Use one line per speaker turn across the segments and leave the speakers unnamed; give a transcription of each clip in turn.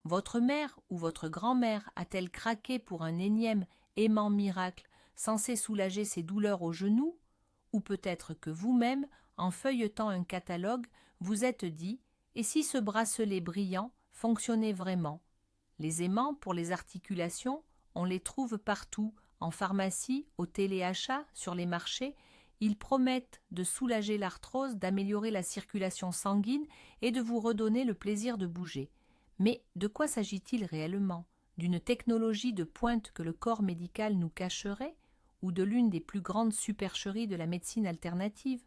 Votre mère ou votre grand-mère a-t-elle craqué pour un énième aimant miracle censé soulager ses douleurs aux genoux? Ou peut-être que vous-même, en feuilletant un catalogue, vous êtes dit « Et si ce bracelet brillant fonctionnait vraiment ?» Les aimants pour les articulations, on les trouve partout, en pharmacie, au téléachat, sur les marchés. Ils promettent de soulager l'arthrose, d'améliorer la circulation sanguine et de vous redonner le plaisir de bouger. Mais de quoi s'agit-il réellement? D'une technologie de pointe que le corps médical nous cacherait? Ou de l'une des plus grandes supercheries de la médecine alternative?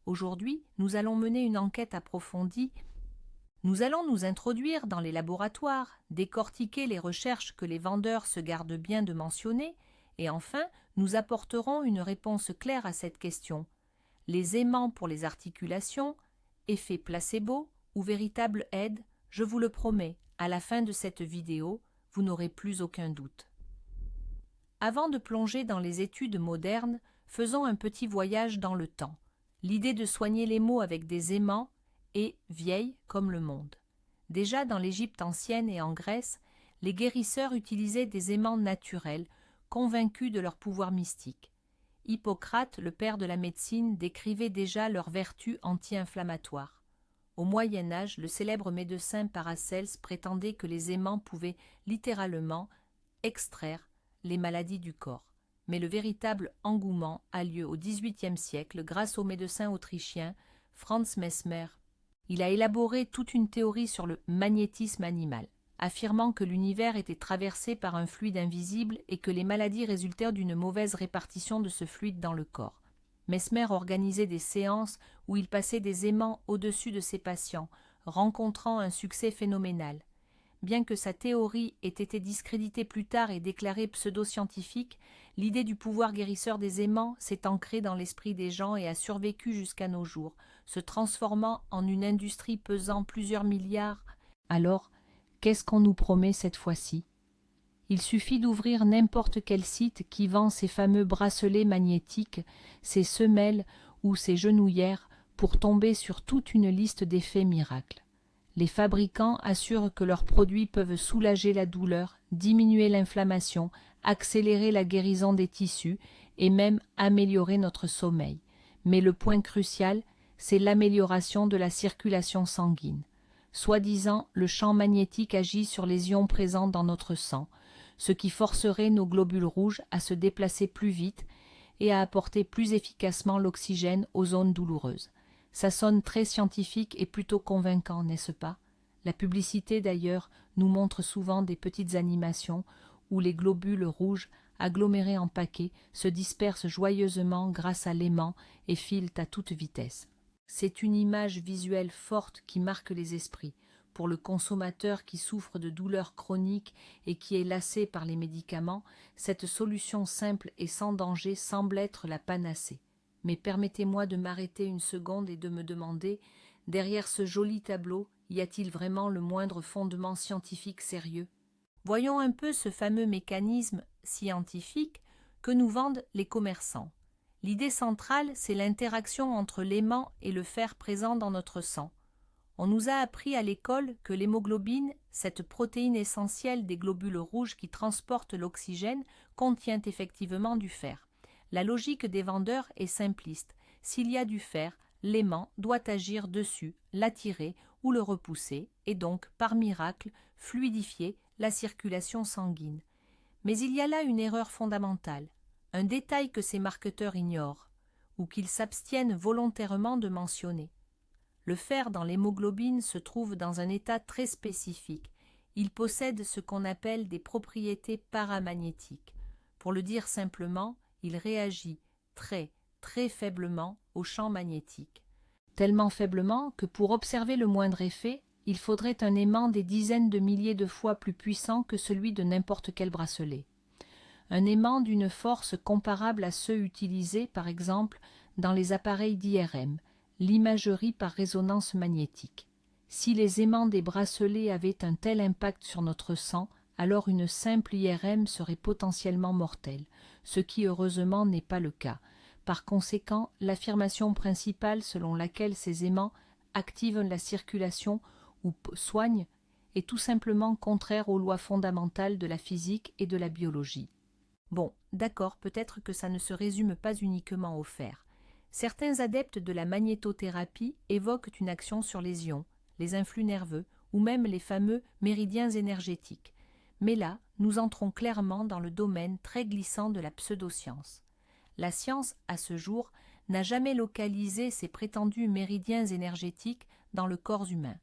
Aujourd'hui, nous allons mener une enquête approfondie. Nous allons nous introduire dans les laboratoires, décortiquer les recherches que les vendeurs se gardent bien de mentionner, et enfin, nous apporterons une réponse claire à cette question. Les aimants pour les articulations, effet placebo ou véritable aide, je vous le promets, à la fin de cette vidéo, vous n'aurez plus aucun doute. Avant de plonger dans les études modernes, faisons un petit voyage dans le temps. L'idée de soigner les maux avec des aimants est vieille comme le monde. Déjà dans l'Égypte ancienne et en Grèce, les guérisseurs utilisaient des aimants naturels, convaincus de leur pouvoir mystique. Hippocrate, le père de la médecine, décrivait déjà leurs vertus anti-inflammatoires. Au Moyen Âge, le célèbre médecin Paracelse prétendait que les aimants pouvaient littéralement extraire les maladies du corps. Mais le véritable engouement a lieu au XVIIIe siècle grâce au médecin autrichien Franz Mesmer. Il a élaboré toute une théorie sur le magnétisme animal, affirmant que l'univers était traversé par un fluide invisible et que les maladies résultèrent d'une mauvaise répartition de ce fluide dans le corps. Mesmer organisait des séances où il passait des aimants au-dessus de ses patients, rencontrant un succès phénoménal. Bien que sa théorie ait été discréditée plus tard et déclarée pseudo-scientifique, l'idée du pouvoir guérisseur des aimants s'est ancrée dans l'esprit des gens et a survécu jusqu'à nos jours, se transformant en une industrie pesant plusieurs milliards. Alors, qu'est-ce qu'on nous promet cette fois-ci? Il suffit d'ouvrir n'importe quel site qui vend ces fameux bracelets magnétiques, ces semelles ou ces genouillères pour tomber sur toute une liste d'effets miracles. Les fabricants assurent que leurs produits peuvent soulager la douleur, diminuer l'inflammation, accélérer la guérison des tissus et même améliorer notre sommeil. Mais le point crucial, c'est l'amélioration de la circulation sanguine. Soi-disant, le champ magnétique agit sur les ions présents dans notre sang, ce qui forcerait nos globules rouges à se déplacer plus vite et à apporter plus efficacement l'oxygène aux zones douloureuses. Ça sonne très scientifique et plutôt convaincant, n'est-ce pas? La publicité, d'ailleurs, nous montre souvent des petites animations où les globules rouges, agglomérés en paquets, se dispersent joyeusement grâce à l'aimant et filent à toute vitesse. C'est une image visuelle forte qui marque les esprits. Pour le consommateur qui souffre de douleurs chroniques et qui est lassé par les médicaments, cette solution simple et sans danger semble être la panacée. Mais permettez-moi de m'arrêter une seconde et de me demander, derrière ce joli tableau, y a-t-il vraiment le moindre fondement scientifique sérieux? Voyons un peu ce fameux mécanisme scientifique que nous vendent les commerçants. L'idée centrale, c'est l'interaction entre l'aimant et le fer présent dans notre sang. On nous a appris à l'école que l'hémoglobine, cette protéine essentielle des globules rouges qui transporte l'oxygène, contient effectivement du fer. La logique des vendeurs est simpliste. S'il y a du fer, l'aimant doit agir dessus, l'attirer ou le repousser, et donc, par miracle, fluidifier la circulation sanguine. Mais il y a là une erreur fondamentale, un détail que ces marketeurs ignorent, ou qu'ils s'abstiennent volontairement de mentionner. Le fer dans l'hémoglobine se trouve dans un état très spécifique. Il possède ce qu'on appelle des propriétés paramagnétiques. Pour le dire simplement, il réagit très, très faiblement au champ magnétique. Tellement faiblement que pour observer le moindre effet, il faudrait un aimant des dizaines de milliers de fois plus puissant que celui de n'importe quel bracelet. Un aimant d'une force comparable à ceux utilisés, par exemple, dans les appareils d'IRM, l'imagerie par résonance magnétique. Si les aimants des bracelets avaient un tel impact sur notre sang, alors une simple IRM serait potentiellement mortelle, ce qui heureusement n'est pas le cas. Par conséquent, l'affirmation principale selon laquelle ces aimants activent la circulation ou soignent est tout simplement contraire aux lois fondamentales de la physique et de la biologie. Bon, d'accord, peut-être que ça ne se résume pas uniquement au fer. Certains adeptes de la magnétothérapie évoquent une action sur les ions, les influx nerveux ou même les fameux méridiens énergétiques. Mais là, nous entrons clairement dans le domaine très glissant de la pseudoscience. La science, à ce jour, n'a jamais localisé ces prétendus méridiens énergétiques dans le corps humain.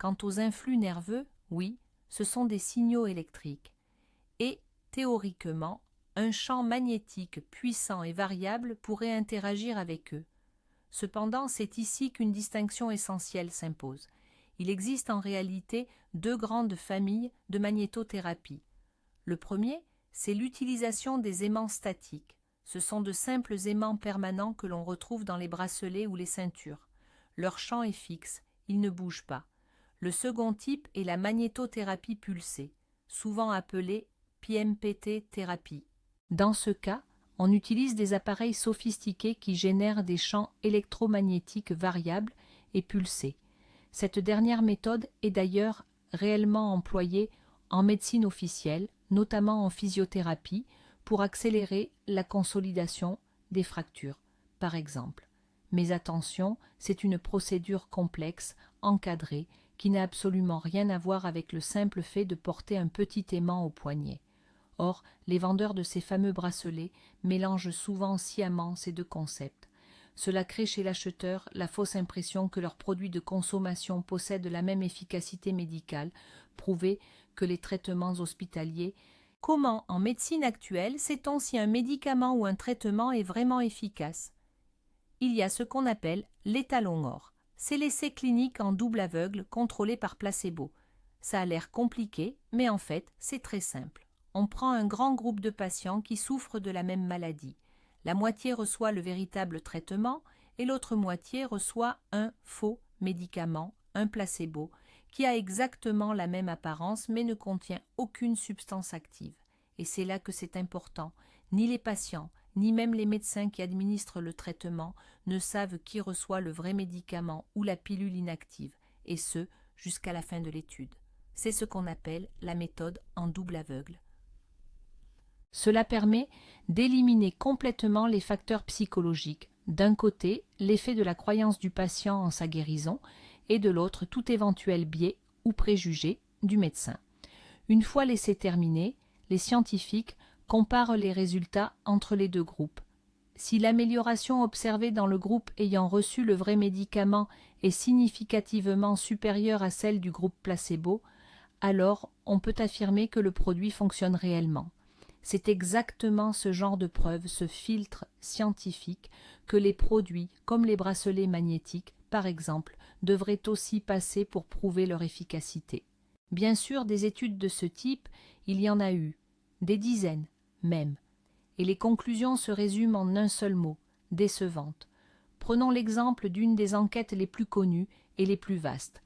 Quant aux influx nerveux, oui, ce sont des signaux électriques. Et, théoriquement, un champ magnétique puissant et variable pourrait interagir avec eux. Cependant, c'est ici qu'une distinction essentielle s'impose. Il existe en réalité deux grandes familles de magnétothérapie. Le premier, c'est l'utilisation des aimants statiques. Ce sont de simples aimants permanents que l'on retrouve dans les bracelets ou les ceintures. Leur champ est fixe, ils ne bougent pas. Le second type est la magnétothérapie pulsée, souvent appelée PMPT-thérapie. Dans ce cas, on utilise des appareils sophistiqués qui génèrent des champs électromagnétiques variables et pulsés. Cette dernière méthode est d'ailleurs réellement employée en médecine officielle, notamment en physiothérapie, pour accélérer la consolidation des fractures, par exemple. Mais attention, c'est une procédure complexe, encadrée, qui n'a absolument rien à voir avec le simple fait de porter un petit aimant au poignet. Or, les vendeurs de ces fameux bracelets mélangent souvent sciemment ces deux concepts. Cela crée chez l'acheteur la fausse impression que leurs produits de consommation possèdent la même efficacité médicale, prouvée que les traitements hospitaliers. Comment, en médecine actuelle, sait-on si un médicament ou un traitement est vraiment efficace? Il y a ce qu'on appelle l'étalon or. C'est l'essai clinique en double aveugle contrôlé par placebo. Ça a l'air compliqué, mais en fait, c'est très simple. On prend un grand groupe de patients qui souffrent de la même maladie. La moitié reçoit le véritable traitement et l'autre moitié reçoit un faux médicament, un placebo, qui a exactement la même apparence mais ne contient aucune substance active. Et c'est là que c'est important. Ni les patients, ni même les médecins qui administrent le traitement ne savent qui reçoit le vrai médicament ou la pilule inactive, et ce, jusqu'à la fin de l'étude. C'est ce qu'on appelle la méthode en double aveugle. Cela permet d'éliminer complètement les facteurs psychologiques. D'un côté, l'effet de la croyance du patient en sa guérison, et de l'autre, tout éventuel biais ou préjugé du médecin. Une fois l'essai terminé, les scientifiques comparent les résultats entre les deux groupes. Si l'amélioration observée dans le groupe ayant reçu le vrai médicament est significativement supérieure à celle du groupe placebo, alors on peut affirmer que le produit fonctionne réellement. C'est exactement ce genre de preuve, ce filtre scientifique, que les produits, comme les bracelets magnétiques, par exemple, devraient aussi passer pour prouver leur efficacité. Bien sûr, des études de ce type, il y en a eu, des dizaines même, et les conclusions se résument en un seul mot, décevantes. Prenons l'exemple d'une des enquêtes les plus connues et les plus vastes.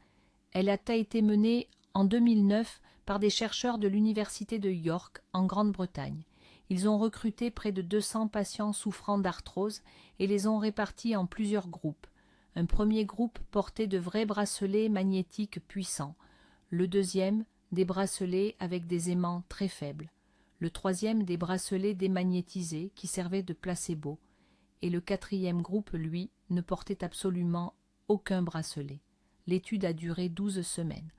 Elle a été menée en 2009 par des chercheurs de l'Université de York, en Grande-Bretagne. Ils ont recruté près de 200 patients souffrant d'arthrose et les ont répartis en plusieurs groupes. Un premier groupe portait de vrais bracelets magnétiques puissants. Le deuxième, des bracelets avec des aimants très faibles. Le troisième, des bracelets démagnétisés qui servaient de placebo. Et le quatrième groupe, lui, ne portait absolument aucun bracelet. L'étude a duré 12 semaines.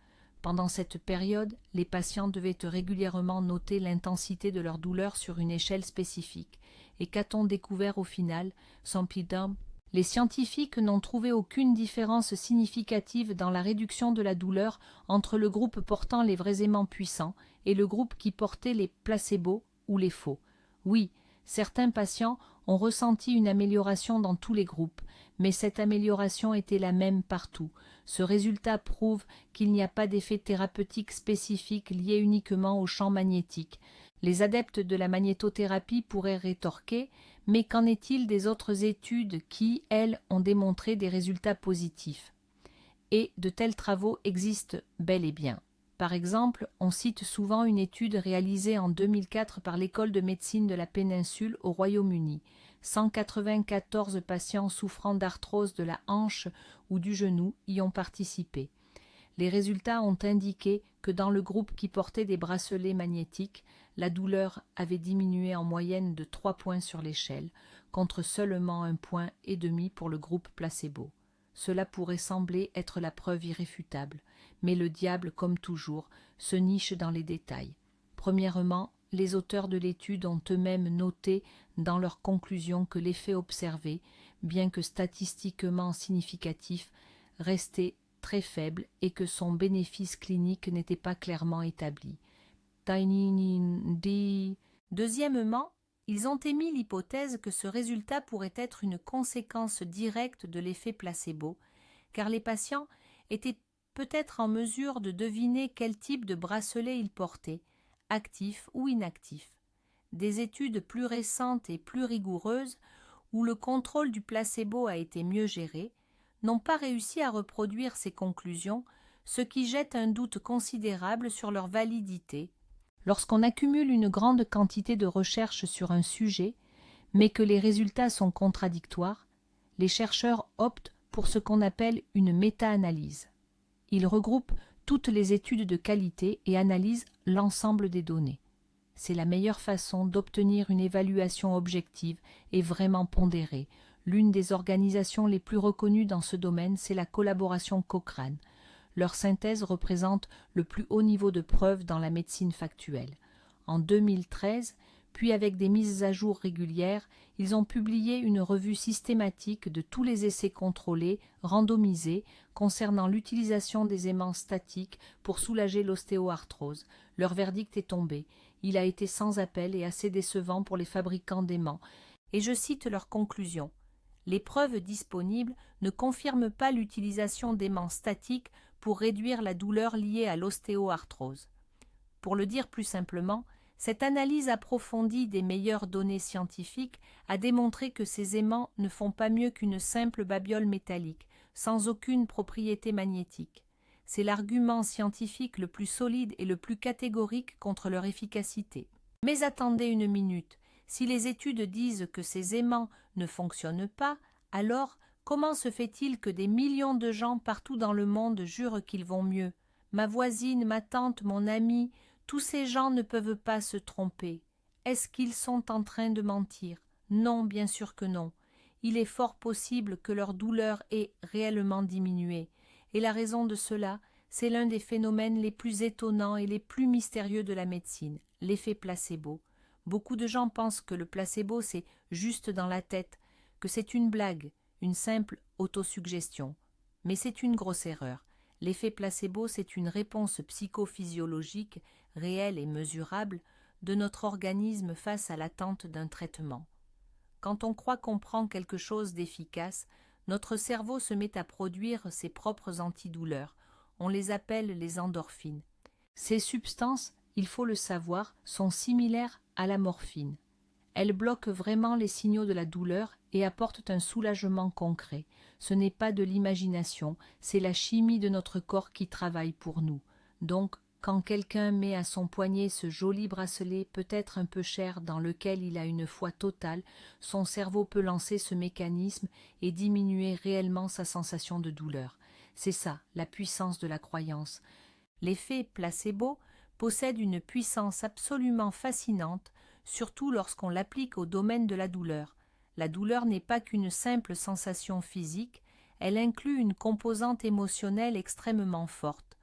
Pendant cette période, les patients devaient régulièrement noter l'intensité de leur douleur sur une échelle spécifique. Et qu'a-t-on découvert au final? Sans pidum, les scientifiques n'ont trouvé aucune différence significative dans la réduction de la douleur entre le groupe portant les vrais aimants puissants et le groupe qui portait les placebos ou les faux. Oui, certains patients ont ressenti une amélioration dans tous les groupes, mais cette amélioration était la même partout. Ce résultat prouve qu'il n'y a pas d'effet thérapeutique spécifique lié uniquement au champ magnétique. Les adeptes de la magnétothérapie pourraient rétorquer, mais qu'en est-il des autres études qui, elles, ont démontré des résultats positifs? Et de tels travaux existent bel et bien. Par exemple, on cite souvent une étude réalisée en 2004 par l'École de médecine de la péninsule au Royaume-Uni. 194 patients souffrant d'arthrose de la hanche ou du genou y ont participé. Les résultats ont indiqué que dans le groupe qui portait des bracelets magnétiques, la douleur avait diminué en moyenne de 3 points sur l'échelle, contre seulement 1,5 point pour le groupe placebo. Cela pourrait sembler être la preuve irréfutable, mais le diable, comme toujours, se niche dans les détails. Premièrement, les auteurs de l'étude ont eux-mêmes noté dans leurs conclusions que l'effet observé, bien que statistiquement significatif, restait très faible et que son bénéfice clinique n'était pas clairement établi. Deuxièmement, ils ont émis l'hypothèse que ce résultat pourrait être une conséquence directe de l'effet placebo, car les patients étaient peut-être en mesure de deviner quel type de bracelet ils portaient, actif ou inactif. Des études plus récentes et plus rigoureuses, où le contrôle du placebo a été mieux géré, n'ont pas réussi à reproduire ces conclusions, ce qui jette un doute considérable sur leur validité. Lorsqu'on accumule une grande quantité de recherches sur un sujet, mais que les résultats sont contradictoires, les chercheurs optent pour ce qu'on appelle une méta-analyse. Ils regroupent toutes les études de qualité et analysent l'ensemble des données. C'est la meilleure façon d'obtenir une évaluation objective et vraiment pondérée. L'une des organisations les plus reconnues dans ce domaine, c'est la collaboration Cochrane. Leur synthèse représente le plus haut niveau de preuve dans la médecine factuelle. En 2013, puis avec des mises à jour régulières, ils ont publié une revue systématique de tous les essais contrôlés, randomisés, concernant l'utilisation des aimants statiques pour soulager l'ostéoarthrose. Leur verdict est tombé. Il a été sans appel et assez décevant pour les fabricants d'aimants. Et je cite leur conclusion. Les preuves disponibles ne confirment pas l'utilisation d'aimants statiques pour réduire la douleur liée à l'ostéoarthrose. Pour le dire plus simplement, cette analyse approfondie des meilleures données scientifiques a démontré que ces aimants ne font pas mieux qu'une simple babiole métallique, sans aucune propriété magnétique. C'est l'argument scientifique le plus solide et le plus catégorique contre leur efficacité. Mais attendez une minute, si les études disent que ces aimants ne fonctionnent pas, alors comment se fait-il que des millions de gens partout dans le monde jurent qu'ils vont mieux? Ma voisine, ma tante, mon ami, tous ces gens ne peuvent pas se tromper. Est-ce qu'ils sont en train de mentir? Non, bien sûr que non. Il est fort possible que leur douleur ait réellement diminué. Et la raison de cela, c'est l'un des phénomènes les plus étonnants et les plus mystérieux de la médecine, l'effet placebo. Beaucoup de gens pensent que le placebo, c'est juste dans la tête, que c'est une blague, une simple autosuggestion. Mais c'est une grosse erreur. L'effet placebo, c'est une réponse psychophysiologique, réelle et mesurable, de notre organisme face à l'attente d'un traitement. Quand on croit comprendre quelque chose d'efficace, notre cerveau se met à produire ses propres antidouleurs. On les appelle les endorphines. Ces substances, il faut le savoir, sont similaires à la morphine. Elles bloquent vraiment les signaux de la douleur et apportent un soulagement concret. Ce n'est pas de l'imagination, c'est la chimie de notre corps qui travaille pour nous. Donc, quand quelqu'un met à son poignet ce joli bracelet peut-être un peu cher dans lequel il a une foi totale, son cerveau peut lancer ce mécanisme et diminuer réellement sa sensation de douleur. C'est ça, la puissance de la croyance. L'effet placebo possède une puissance absolument fascinante, surtout lorsqu'on l'applique au domaine de la douleur. La douleur n'est pas qu'une simple sensation physique, elle inclut une composante émotionnelle extrêmement forte.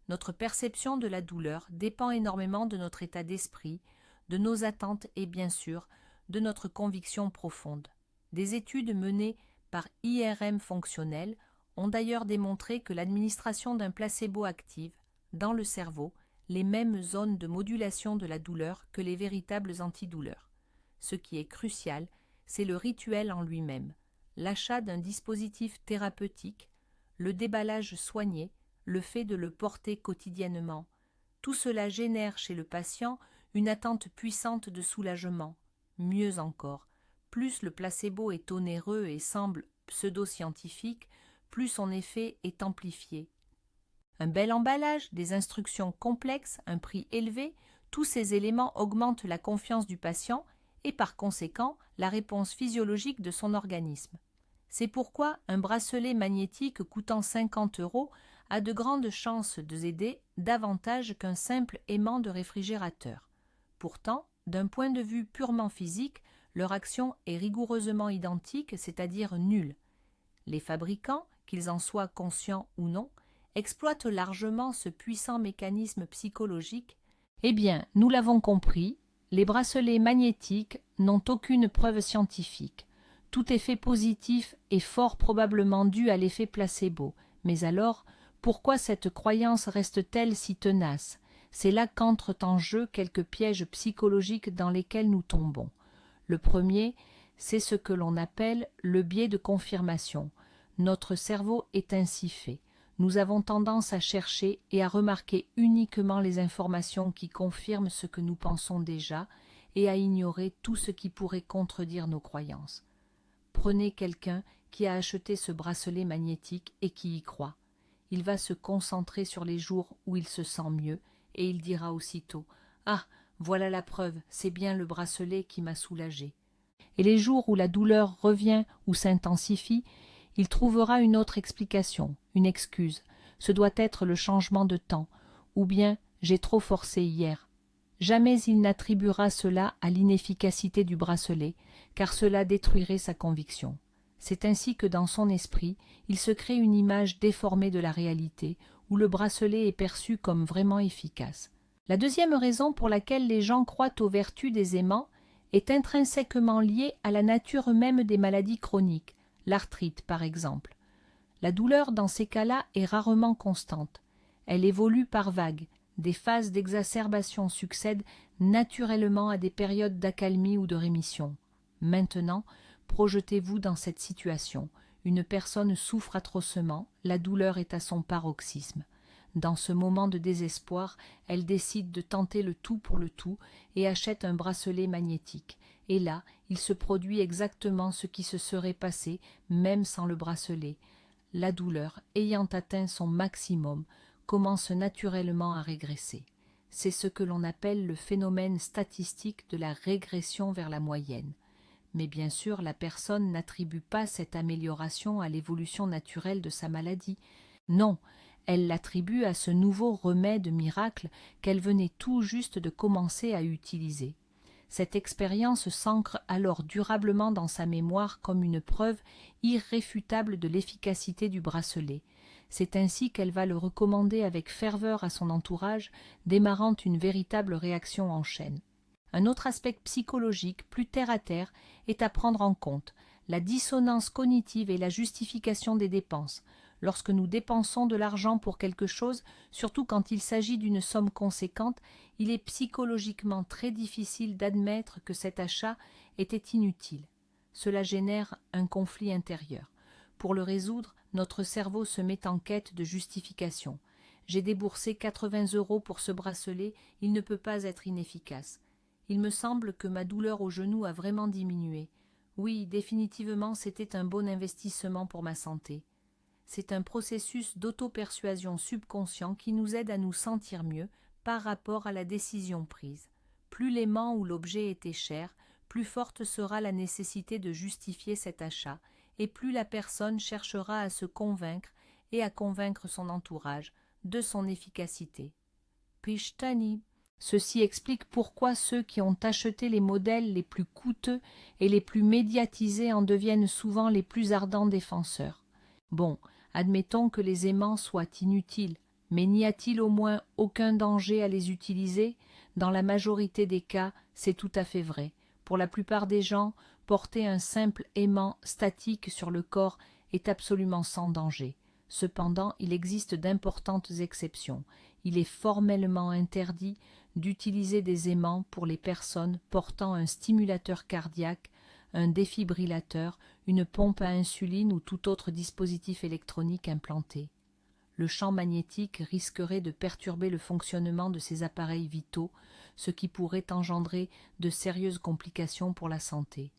Notre perception de la douleur dépend énormément de notre état d'esprit, de nos attentes et bien sûr de notre conviction profonde. Des études menées par IRM fonctionnel ont d'ailleurs démontré que l'administration d'un placebo active, dans le cerveau, les mêmes zones de modulation de la douleur que les véritables antidouleurs. Ce qui est crucial, c'est le rituel en lui-même, l'achat d'un dispositif thérapeutique, le déballage soigné, le fait de le porter quotidiennement. Tout cela génère chez le patient une attente puissante de soulagement. Mieux encore, plus le placebo est onéreux et semble pseudo-scientifique, plus son effet est amplifié. Un bel emballage, des instructions complexes, un prix élevé, tous ces éléments augmentent la confiance du patient et par conséquent la réponse physiologique de son organisme. C'est pourquoi un bracelet magnétique coûtant 50 € a de grandes chances d'aider davantage qu'un simple aimant de réfrigérateur. Pourtant, d'un point de vue purement physique, leur action est rigoureusement identique, c'est-à-dire nulle. Les fabricants, qu'ils en soient conscients ou non, exploitent largement ce puissant mécanisme psychologique. Eh bien, nous l'avons compris, les bracelets magnétiques n'ont aucune preuve scientifique. Tout effet positif est fort probablement dû à l'effet placebo. Mais alors, pourquoi cette croyance reste-t-elle si tenace? C'est là qu'entrent en jeu quelques pièges psychologiques dans lesquels nous tombons. Le premier, c'est ce que l'on appelle le biais de confirmation. Notre cerveau est ainsi fait. Nous avons tendance à chercher et à remarquer uniquement les informations qui confirment ce que nous pensons déjà et à ignorer tout ce qui pourrait contredire nos croyances. Prenez quelqu'un qui a acheté ce bracelet magnétique et qui y croit. Il va se concentrer sur les jours où il se sent mieux et il dira aussitôt « Ah, voilà la preuve, c'est bien le bracelet qui m'a soulagé. » Et les jours où la douleur revient ou s'intensifie, il trouvera une autre explication, une excuse. Ce doit être le changement de temps, ou bien j'ai trop forcé hier. Jamais il n'attribuera cela à l'inefficacité du bracelet, car cela détruirait sa conviction. C'est ainsi que dans son esprit, il se crée une image déformée de la réalité, où le bracelet est perçu comme vraiment efficace. La deuxième raison pour laquelle les gens croient aux vertus des aimants est intrinsèquement liée à la nature même des maladies chroniques, l'arthrite par exemple. La douleur dans ces cas-là est rarement constante. Elle évolue par vagues. Des phases d'exacerbation succèdent naturellement à des périodes d'accalmie ou de rémission. Maintenant, projetez-vous dans cette situation. Une personne souffre atrocement, la douleur est à son paroxysme. Dans ce moment de désespoir, elle décide de tenter le tout pour le tout et achète un bracelet magnétique. Et là, il se produit exactement ce qui se serait passé même sans le bracelet. La douleur, ayant atteint son maximum, commence naturellement à régresser. C'est ce que l'on appelle le phénomène statistique de la régression vers la moyenne. Mais bien sûr, la personne n'attribue pas cette amélioration à l'évolution naturelle de sa maladie. Non, elle l'attribue à ce nouveau remède miracle qu'elle venait tout juste de commencer à utiliser. Cette expérience s'ancre alors durablement dans sa mémoire comme une preuve irréfutable de l'efficacité du bracelet. C'est ainsi qu'elle va le recommander avec ferveur à son entourage, démarrant une véritable réaction en chaîne. Un autre aspect psychologique, plus terre-à-terre, est à prendre en compte, la dissonance cognitive et la justification des dépenses. Lorsque nous dépensons de l'argent pour quelque chose, surtout quand il s'agit d'une somme conséquente, il est psychologiquement très difficile d'admettre que cet achat était inutile. Cela génère un conflit intérieur. Pour le résoudre, notre cerveau se met en quête de justification. J'ai déboursé 80 € pour ce bracelet, il ne peut pas être inefficace. Il me semble que ma douleur au genou a vraiment diminué. Oui, définitivement, c'était un bon investissement pour ma santé. C'est un processus d'auto-persuasion subconscient qui nous aide à nous sentir mieux par rapport à la décision prise. Plus l'aimant ou l'objet était cher, plus forte sera la nécessité de justifier cet achat, et plus la personne cherchera à se convaincre et à convaincre son entourage de son efficacité. Pishtani. Ceci explique pourquoi ceux qui ont acheté les modèles les plus coûteux et les plus médiatisés en deviennent souvent les plus ardents défenseurs. Bon, admettons que les aimants soient inutiles, mais n'y a-t-il au moins aucun danger à les utiliser? Dans la majorité des cas, c'est tout à fait vrai. Pour la plupart des gens, porter un simple aimant statique sur le corps est absolument sans danger. Cependant, il existe d'importantes exceptions. Il est formellement interdit d'utiliser des aimants pour les personnes portant un stimulateur cardiaque, un défibrillateur, une pompe à insuline ou tout autre dispositif électronique implanté. Le champ magnétique risquerait de perturber le fonctionnement de ces appareils vitaux, ce qui pourrait engendrer de sérieuses complications pour la santé.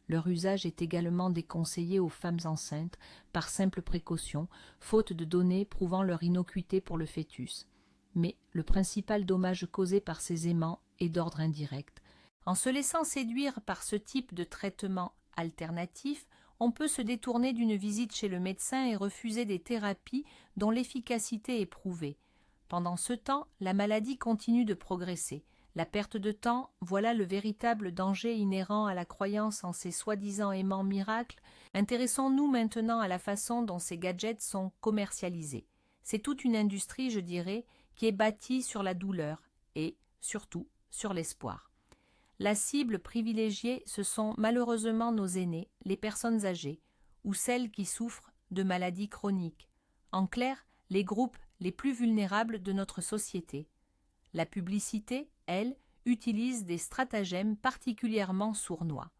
Leur usage est également déconseillé aux femmes enceintes par simple précaution, faute de données prouvant leur innocuité pour le fœtus. Mais le principal dommage causé par ces aimants est d'ordre indirect. En se laissant séduire par ce type de traitement alternatif, on peut se détourner d'une visite chez le médecin et refuser des thérapies dont l'efficacité est prouvée. Pendant ce temps, la maladie continue de progresser. La perte de temps, voilà le véritable danger inhérent à la croyance en ces soi-disant aimants miracles. Intéressons-nous maintenant à la façon dont ces gadgets sont commercialisés. C'est toute une industrie, je dirais, qui est bâtie sur la douleur et, surtout, sur l'espoir. La cible privilégiée, ce sont malheureusement nos aînés, les personnes âgées, ou celles qui souffrent de maladies chroniques. En clair, les groupes les plus vulnérables de notre société. La publicité, elle, utilise des stratagèmes particulièrement sournois.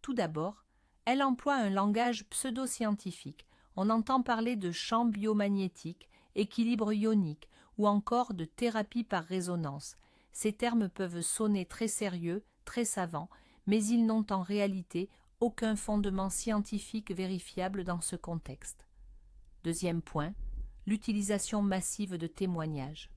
Tout d'abord, elle emploie un langage pseudo-scientifique. On entend parler de champs biomagnétiques, équilibre ionique ou encore de thérapie par résonance. Ces termes peuvent sonner très sérieux, très savants, mais ils n'ont en réalité aucun fondement scientifique vérifiable dans ce contexte. Deuxième point, l'utilisation massive de témoignages.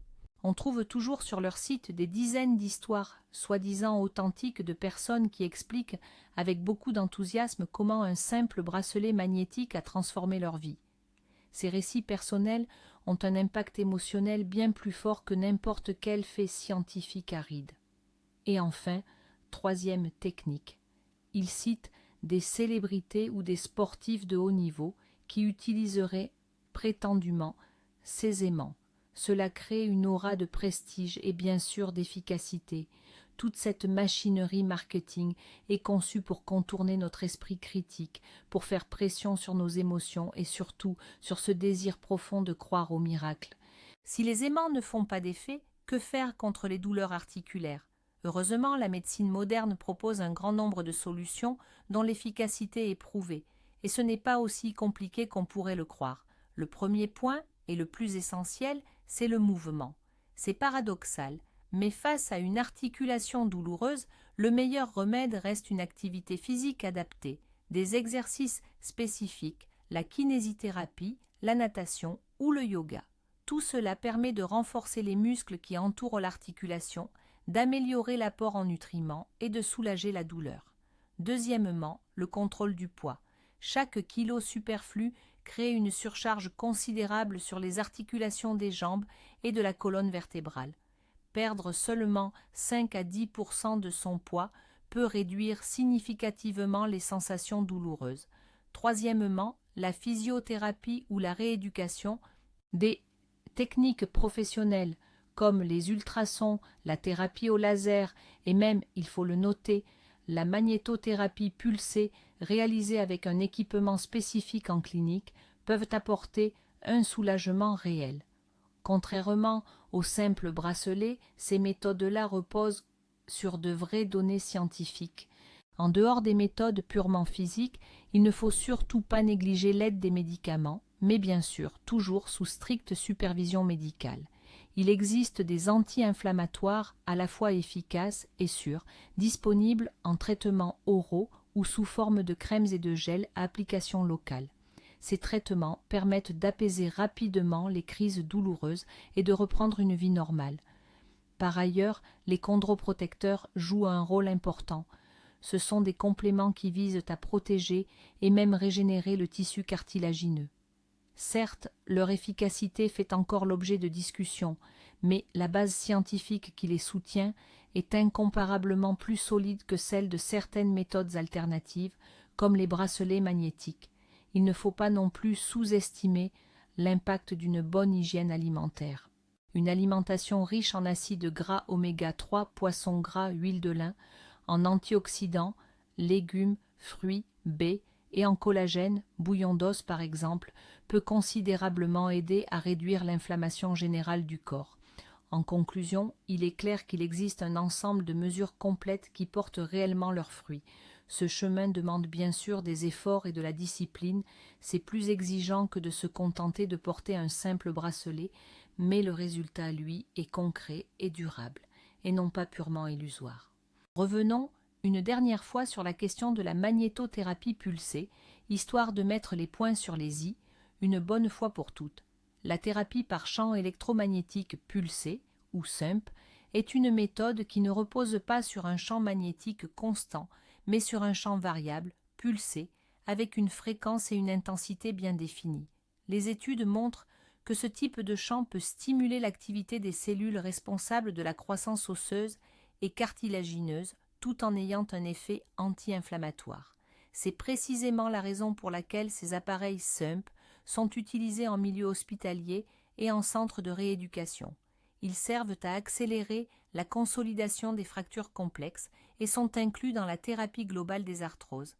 On trouve toujours sur leur site des dizaines d'histoires, soi-disant authentiques, de personnes qui expliquent avec beaucoup d'enthousiasme comment un simple bracelet magnétique a transformé leur vie. Ces récits personnels ont un impact émotionnel bien plus fort que n'importe quel fait scientifique aride. Et enfin, troisième technique, ils citent des célébrités ou des sportifs de haut niveau qui utiliseraient prétendument ces aimants. Cela crée une aura de prestige et bien sûr d'efficacité. Toute cette machinerie marketing est conçue pour contourner notre esprit critique, pour faire pression sur nos émotions et surtout sur ce désir profond de croire au miracle. Si les aimants ne font pas d'effet, que faire contre les douleurs articulaires? Heureusement, la médecine moderne propose un grand nombre de solutions dont l'efficacité est prouvée, et ce n'est pas aussi compliqué qu'on pourrait le croire. Le premier point, et le plus essentiel, c'est le mouvement. C'est paradoxal, mais face à une articulation douloureuse, le meilleur remède reste une activité physique adaptée, des exercices spécifiques, la kinésithérapie, la natation ou le yoga. Tout cela permet de renforcer les muscles qui entourent l'articulation, d'améliorer l'apport en nutriments et de soulager la douleur. Deuxièmement, le contrôle du poids. Chaque kilo superflu crée une surcharge considérable sur les articulations des jambes et de la colonne vertébrale. Perdre seulement 5 à 10% de son poids peut réduire significativement les sensations douloureuses. Troisièmement, la physiothérapie ou la rééducation, des techniques professionnelles comme les ultrasons, la thérapie au laser et même, il faut le noter, la magnétothérapie pulsée réalisée avec un équipement spécifique en clinique peuvent apporter un soulagement réel. Contrairement aux simples bracelets, ces méthodes-là reposent sur de vraies données scientifiques. En dehors des méthodes purement physiques, il ne faut surtout pas négliger l'aide des médicaments, mais bien sûr toujours sous stricte supervision médicale. Il existe des anti-inflammatoires à la fois efficaces et sûrs, disponibles en traitements oraux ou sous forme de crèmes et de gels à application locale. Ces traitements permettent d'apaiser rapidement les crises douloureuses et de reprendre une vie normale. Par ailleurs, les chondroprotecteurs jouent un rôle important. Ce sont des compléments qui visent à protéger et même régénérer le tissu cartilagineux. Certes, leur efficacité fait encore l'objet de discussions, mais la base scientifique qui les soutient est incomparablement plus solide que celle de certaines méthodes alternatives, comme les bracelets magnétiques. Il ne faut pas non plus sous-estimer l'impact d'une bonne hygiène alimentaire. Une alimentation riche en acides gras oméga 3, poissons gras, huile de lin, en antioxydants, légumes, fruits, baies, et en collagène, bouillon d'os par exemple, peut considérablement aider à réduire l'inflammation générale du corps. En conclusion, il est clair qu'il existe un ensemble de mesures complètes qui portent réellement leurs fruits. Ce chemin demande bien sûr des efforts et de la discipline, c'est plus exigeant que de se contenter de porter un simple bracelet, mais le résultat, lui, est concret et durable, et non pas purement illusoire. Revenons une dernière fois sur la question de la magnétothérapie pulsée, histoire de mettre les points sur les i, une bonne fois pour toutes. La thérapie par champ électromagnétique pulsé, ou SUMP, est une méthode qui ne repose pas sur un champ magnétique constant, mais sur un champ variable, pulsé, avec une fréquence et une intensité bien définies. Les études montrent que ce type de chant peut stimuler l'activité des cellules responsables de la croissance osseuse et cartilagineuse tout en ayant un effet anti-inflammatoire. C'est précisément la raison pour laquelle ces appareils SUMP sont utilisés en milieu hospitalier et en centre de rééducation. Ils servent à accélérer la consolidation des fractures complexes et sont inclus dans la thérapie globale des arthroses.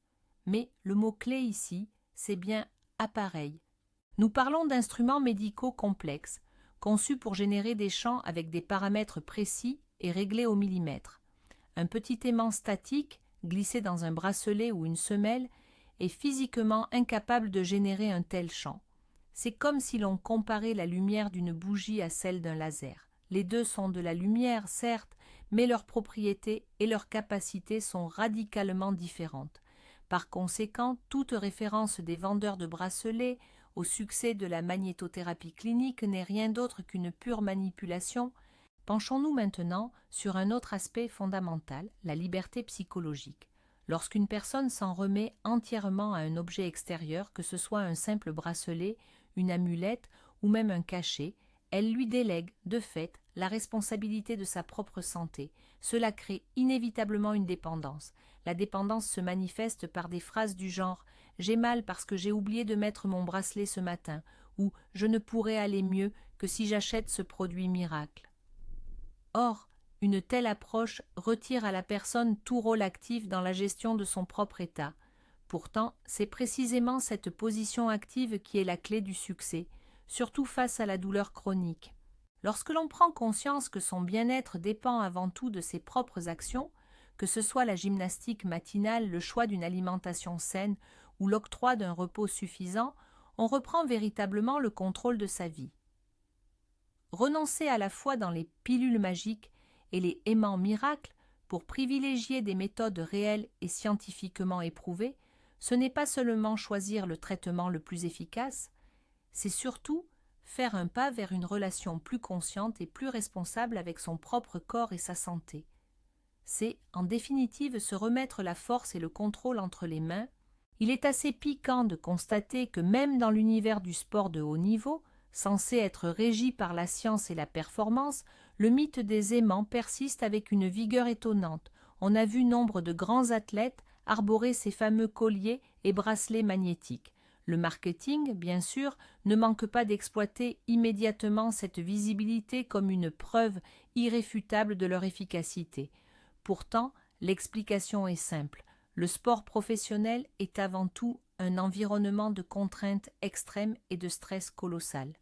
Mais le mot-clé ici, c'est bien appareil. Nous parlons d'instruments médicaux complexes, conçus pour générer des chants avec des paramètres précis et réglés au millimètre. Un petit aimant statique, glissé dans un bracelet ou une semelle, est physiquement incapable de générer un tel champ. C'est comme si l'on comparait la lumière d'une bougie à celle d'un laser. Les deux sont de la lumière, certes, mais leurs propriétés et leurs capacités sont radicalement différentes. Par conséquent, toute référence des vendeurs de bracelets au succès de la magnétothérapie clinique n'est rien d'autre qu'une pure manipulation. Penchons-nous maintenant sur un autre aspect fondamental, la liberté psychologique. Lorsqu'une personne s'en remet entièrement à un objet extérieur, que ce soit un simple bracelet, une amulette ou même un cachet, elle lui délègue, de fait, la responsabilité de sa propre santé. Cela crée inévitablement une dépendance. La dépendance se manifeste par des phrases du genre « J'ai mal parce que j'ai oublié de mettre mon bracelet ce matin » ou « Je ne pourrai aller mieux que si j'achète ce produit miracle ». Or, une telle approche retire à la personne tout rôle actif dans la gestion de son propre état. Pourtant, c'est précisément cette position active qui est la clé du succès, surtout face à la douleur chronique. Lorsque l'on prend conscience que son bien-être dépend avant tout de ses propres actions, que ce soit la gymnastique matinale, le choix d'une alimentation saine ou l'octroi d'un repos suffisant, on reprend véritablement le contrôle de sa vie. Renoncer à la foi dans les pilules magiques et les aimants miracles pour privilégier des méthodes réelles et scientifiquement éprouvées, ce n'est pas seulement choisir le traitement le plus efficace, c'est surtout faire un pas vers une relation plus consciente et plus responsable avec son propre corps et sa santé. C'est, en définitive, se remettre la force et le contrôle entre les mains. Il est assez piquant de constater que même dans l'univers du sport de haut niveau, censé être régi par la science et la performance, le mythe des aimants persiste avec une vigueur étonnante. On a vu nombre de grands athlètes arborer ces fameux colliers et bracelets magnétiques. Le marketing, bien sûr, ne manque pas d'exploiter immédiatement cette visibilité comme une preuve irréfutable de leur efficacité. Pourtant, l'explication est simple. Le sport professionnel est avant tout un environnement de contraintes extrêmes et de stress colossal.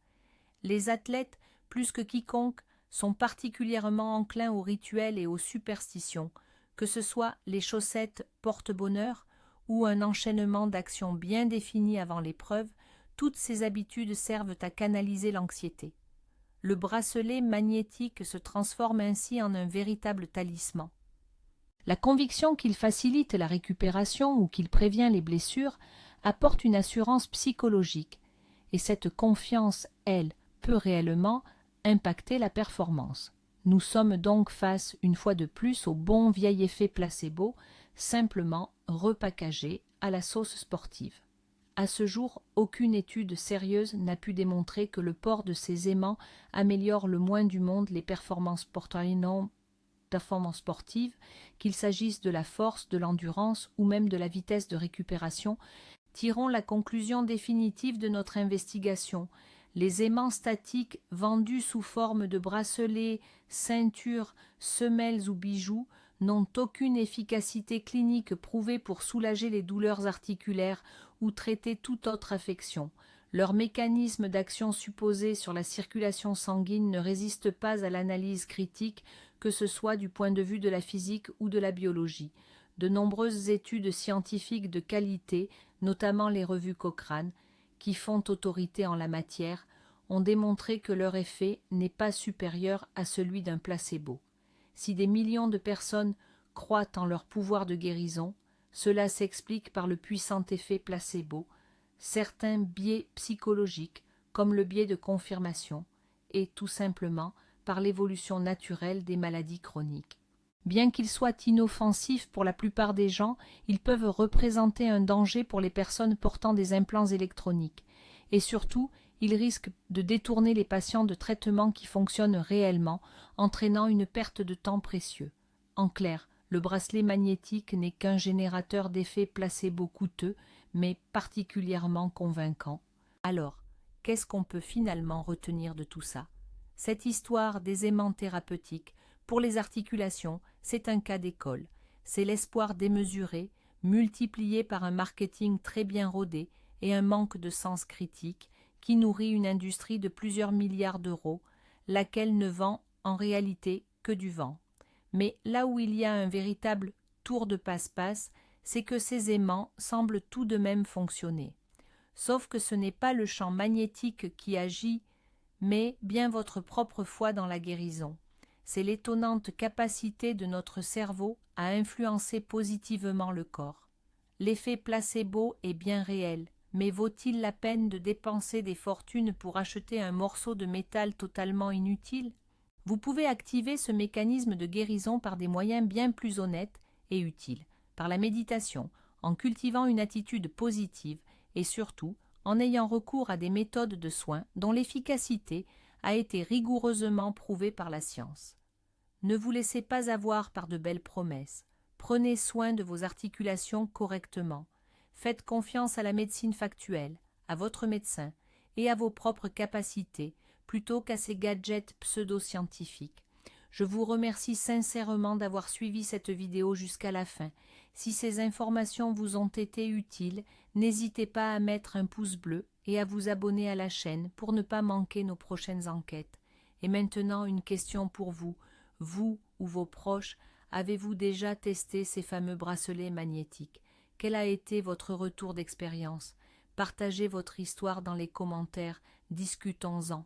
Les athlètes, plus que quiconque, sont particulièrement enclins aux rituels et aux superstitions, que ce soit les chaussettes porte-bonheur ou un enchaînement d'actions bien définies avant l'épreuve, toutes ces habitudes servent à canaliser l'anxiété. Le bracelet magnétique se transforme ainsi en un véritable talisman. La conviction qu'il facilite la récupération ou qu'il prévient les blessures apporte une assurance psychologique, et cette confiance, elle, peut réellement impacter la performance. Nous sommes donc face, une fois de plus, au bon vieil effet placebo, simplement repackagé à la sauce sportive. À ce jour, aucune étude sérieuse n'a pu démontrer que le port de ces aimants améliore le moins du monde les performances sportives, qu'il s'agisse de la force, de l'endurance ou même de la vitesse de récupération. Tirons la conclusion définitive de notre investigation. Les aimants statiques vendus sous forme de bracelets, ceintures, semelles ou bijoux n'ont aucune efficacité clinique prouvée pour soulager les douleurs articulaires ou traiter toute autre affection. Leur mécanisme d'action supposé sur la circulation sanguine ne résiste pas à l'analyse critique, que ce soit du point de vue de la physique ou de la biologie. De nombreuses études scientifiques de qualité, notamment les revues Cochrane, qui font autorité en la matière, ont démontré que leur effet n'est pas supérieur à celui d'un placebo. Si des millions de personnes croient en leur pouvoir de guérison, cela s'explique par le puissant effet placebo, certains biais psychologiques, comme le biais de confirmation, et tout simplement par l'évolution naturelle des maladies chroniques. Bien qu'ils soient inoffensifs pour la plupart des gens, ils peuvent représenter un danger pour les personnes portant des implants électroniques. Et surtout, ils risquent de détourner les patients de traitements qui fonctionnent réellement, entraînant une perte de temps précieux. En clair, le bracelet magnétique n'est qu'un générateur d'effets placebo coûteux, mais particulièrement convaincant. Alors, qu'est-ce qu'on peut finalement retenir de tout ça? Cette histoire des aimants thérapeutiques, pour les articulations, c'est un cas d'école. C'est l'espoir démesuré, multiplié par un marketing très bien rodé et un manque de sens critique, qui nourrit une industrie de plusieurs milliards d'euros, laquelle ne vend en réalité que du vent. Mais là où il y a un véritable tour de passe-passe, c'est que ces aimants semblent tout de même fonctionner. Sauf que ce n'est pas le champ magnétique qui agit, mais bien votre propre foi dans la guérison. C'est l'étonnante capacité de notre cerveau à influencer positivement le corps. L'effet placebo est bien réel, mais vaut-il la peine de dépenser des fortunes pour acheter un morceau de métal totalement inutile? Vous pouvez activer ce mécanisme de guérison par des moyens bien plus honnêtes et utiles, par la méditation, en cultivant une attitude positive et surtout en ayant recours à des méthodes de soins dont l'efficacité a été rigoureusement prouvée par la science. Ne vous laissez pas avoir par de belles promesses. Prenez soin de vos articulations correctement. Faites confiance à la médecine factuelle, à votre médecin et à vos propres capacités plutôt qu'à ces gadgets pseudo-scientifiques. Je vous remercie sincèrement d'avoir suivi cette vidéo jusqu'à la fin. Si ces informations vous ont été utiles, n'hésitez pas à mettre un pouce bleu et à vous abonner à la chaîne pour ne pas manquer nos prochaines enquêtes. Et maintenant, une question pour vous. Vous ou vos proches, avez-vous déjà testé ces fameux bracelets magnétiques? Quel a été votre retour d'expérience? Partagez votre histoire dans les commentaires, discutons-en.